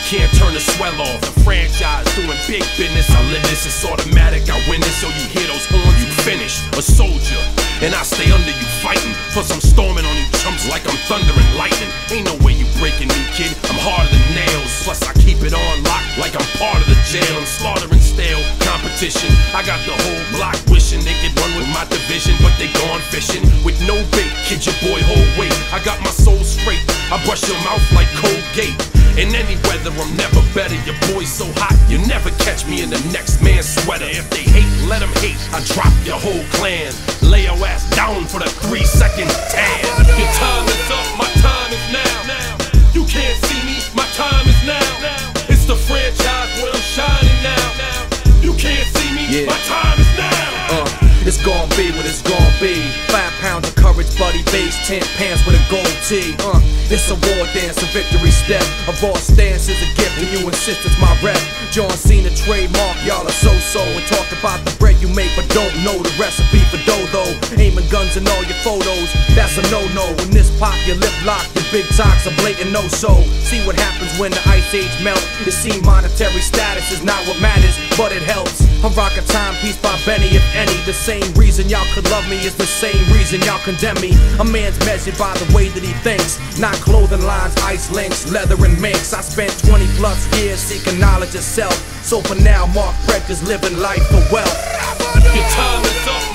can't turn the swell off. The franchise doing big business, I live this, it's automatic, I win this. So you hear those horns, you finish. A soldier, and I stay under you fighting. Plus I'm storming on you chumps like I'm thunder and lightning. Ain't no way you breaking me, kid, I'm harder than nails. Plus I keep it on lock like I'm part of the jail. I'm slaughtering stale competition. I got the whole block wishing they could run with my division, but they gone fishing with no bait. Kid, your boy hold weight, I got my soul straight. I brush your mouth like Colgate. In any weather, I'm never better. Your boy's so hot, you never catch me in the next man's sweater. If they hate, let them hate. I drop your whole clan. Lay your ass down for the 3-second tan. Your time is up, my time is now. You can't see me, my time is now. It's the franchise where I'm shining now. You can't see me, my time is now. It's gon' be what it's gon' be. 5 pounds of courage, buddy base, 10 pants with a gold tee. It's a war dance, a victory step. A raw stance is a gift, and you insist it's my rep. John Cena trademark, y'all are so-so. And talk about the bread you make, but don't know the recipe for dough. Aiming guns in all your photos, that's a no-no. In this pop, your lip lock, your big talks a blatant no-so. See what happens when the ice age melts. It seems monetary status is not what matters, but it helps. I'm rocking Timepiece by Benny, if any. The same reason y'all could love me is the same reason y'all condemn me. A man's measured by the way that he thinks, not clothing lines, ice links, leather and minks. I spent 20+ years seeking knowledge of self. So for now, Mark Breck is living life for wealth. Your time is up.